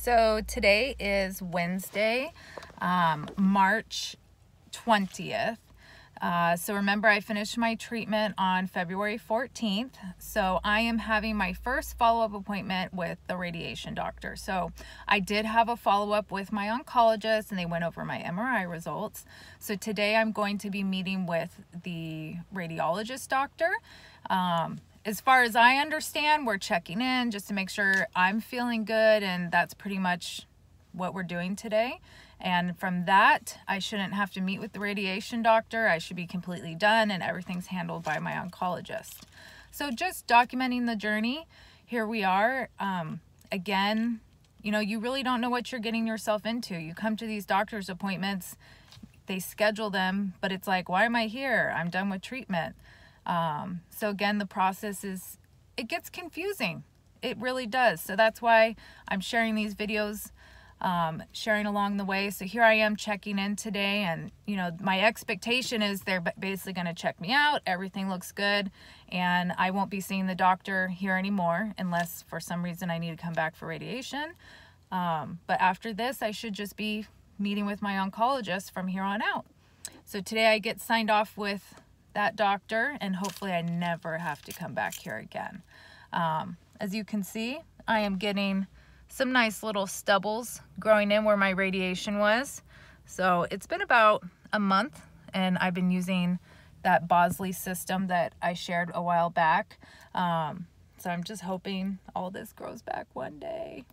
So today is Wednesday, March 20th. So remember, I finished my treatment on February 14th. So I am having my first follow-up appointment with the radiation doctor. So I did have a follow-up with my oncologist and they went over my MRI results. So today I'm going to be meeting with the radiologist doctor. As far as I understand, we're checking in just to make sure I'm feeling good, and that's pretty much what we're doing today. And from that, I shouldn't have to meet with the radiation doctor. I should be completely done and everything's handled by my oncologist. So just documenting the journey. Here we are. Again, you really don't know what you're getting yourself into. You come to these doctor's appointments, they schedule them, but it's like, why am I here? I'm done with treatment. So again, the process it gets confusing. It really does. So that's why I'm sharing these videos, sharing along the way. So here I am checking in today, and my expectation is they're basically going to check me out. Everything looks good, and I won't be seeing the doctor here anymore unless for some reason I need to come back for radiation. But after this, I should just be meeting with my oncologist from here on out. So today I get signed off with that doctor, and hopefully I never have to come back here again. As you can see, I am getting some nice little stubbles growing in where my radiation was. So it's been about a month, and I've been using that Bosley system that I shared a while back. So I'm just hoping all this grows back one day.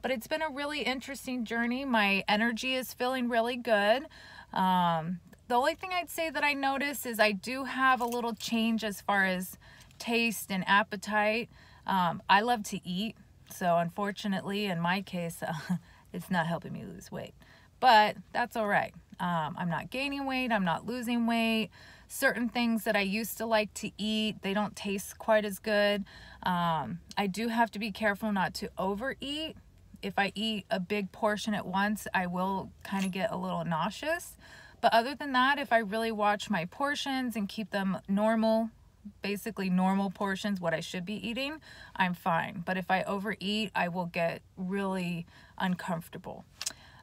But it's been a really interesting journey. My energy is feeling really good. The only thing I'd say that I notice is I do have a little change as far as taste and appetite. I love to eat, so unfortunately in my case it's not helping me lose weight, but that's all right. I'm not gaining weight, I'm not losing weight. Certain things that I used to like to eat, they don't taste quite as good. I do have to be careful not to overeat. If I eat a big portion at once, I will kind of get a little nauseous. But other than that, if I really watch my portions and keep them normal, basically normal portions, what I should be eating, I'm fine. But if I overeat, I will get really uncomfortable.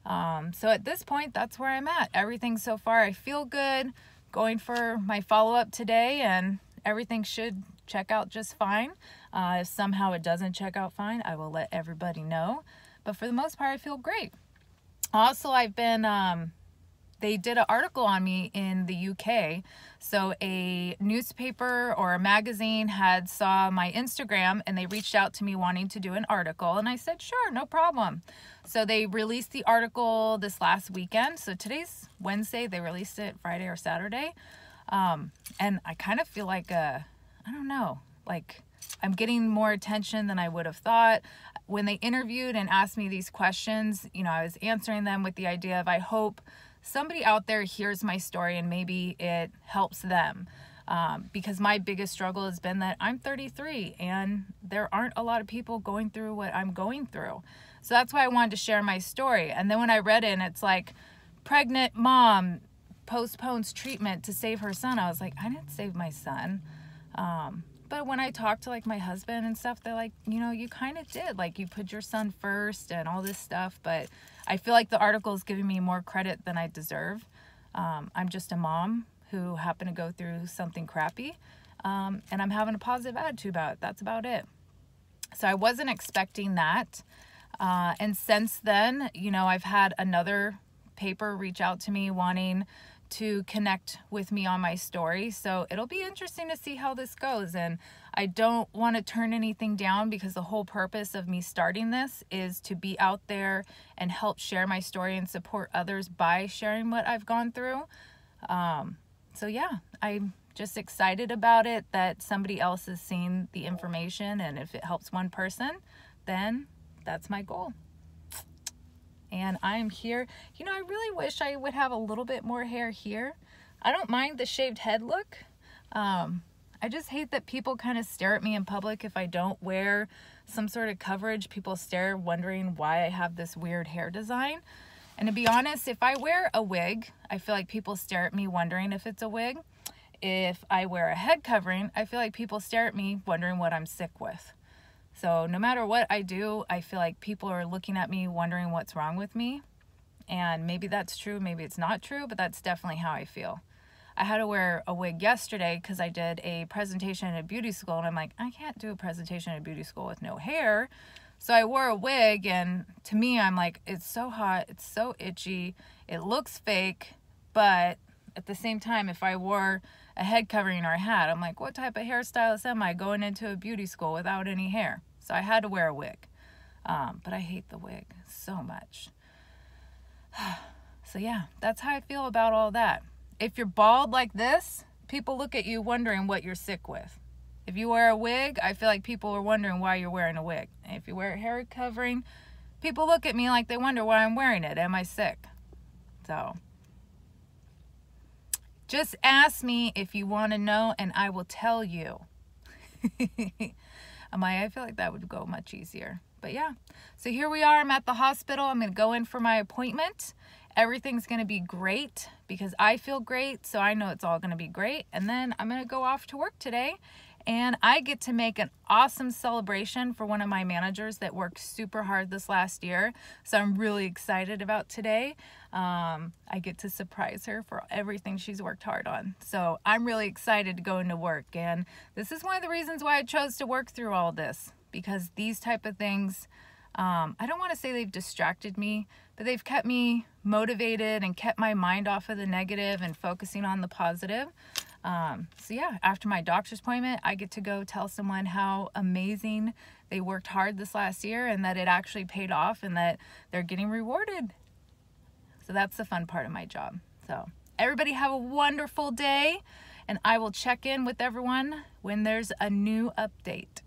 So at this point, that's where I'm at. Everything so far, I feel good. Going for my follow-up today, and everything should check out just fine. If somehow it doesn't check out fine, I will let everybody know. But for the most part, I feel great. Also, I've been... they did an article on me in the UK. So a newspaper or a magazine had saw my Instagram, and they reached out to me wanting to do an article. And I said, sure, no problem. So they released the article this last weekend. So today's Wednesday, they released it Friday or Saturday. And I kind of feel like, I don't know, like I'm getting more attention than I would have thought. When they interviewed and asked me these questions, I was answering them with the idea of, I hope somebody out there hears my story and maybe it helps them. Because my biggest struggle has been that I'm 33 and there aren't a lot of people going through what I'm going through. So that's why I wanted to share my story. And then when I read it, and it's like, pregnant mom postpones treatment to save her son, I was like, I didn't save my son. But when I talked to my husband and stuff, they're like, you kind of did. Like, you put your son first and all this stuff. But I feel like the article is giving me more credit than I deserve. I'm just a mom who happened to go through something crappy. And I'm having a positive attitude about it. That's about it. So I wasn't expecting that. And since then, I've had another paper reach out to me wanting to connect with me on my story. So it'll be interesting to see how this goes. And I don't want to turn anything down, because the whole purpose of me starting this is to be out there and help share my story and support others by sharing what I've gone through. So yeah, I'm just excited about it, that somebody else has seen the information, and if it helps one person, then that's my goal. And I am here. I really wish I would have a little bit more hair here. I don't mind the shaved head look. I just hate that people kind of stare at me in public if I don't wear some sort of coverage. People stare, wondering why I have this weird hair design. And to be honest, if I wear a wig, I feel like people stare at me wondering if it's a wig. If I wear a head covering, I feel like people stare at me wondering what I'm sick with. So no matter what I do, I feel like people are looking at me wondering what's wrong with me. And maybe that's true, maybe it's not true, but that's definitely how I feel. I had to wear a wig yesterday because I did a presentation at a beauty school, and I'm like, I can't do a presentation at a beauty school with no hair. So I wore a wig, and to me, I'm like, it's so hot, it's so itchy, it looks fake, but at the same time, if I wore a head covering or a hat, I'm like, what type of hairstylist am I going into a beauty school without any hair? So I had to wear a wig. But I hate the wig so much. So yeah, that's how I feel about all that. If you're bald like this, people look at you wondering what you're sick with. If you wear a wig, I feel like people are wondering why you're wearing a wig. And if you wear a hair covering, people look at me like they wonder why I'm wearing it. Am I sick? So just ask me if you want to know, and I will tell you. I feel like that would go much easier. But yeah, so here we are. I'm at the hospital. I'm going to go in for my appointment. Everything's going to be great because I feel great, so I know it's all going to be great. And then I'm going to go off to work today, and I get to make an awesome celebration for one of my managers that worked super hard this last year. So I'm really excited about today. I get to surprise her for everything she's worked hard on. So I'm really excited to go into work, and this is one of the reasons why I chose to work through all this, because these type of things, I don't want to say they've distracted me, but they've kept me motivated and kept my mind off of the negative and focusing on the positive. So yeah, after my doctor's appointment, I get to go tell someone how amazing they worked hard this last year and that it actually paid off and that they're getting rewarded. So that's the fun part of my job. So everybody have a wonderful day, and I will check in with everyone when there's a new update.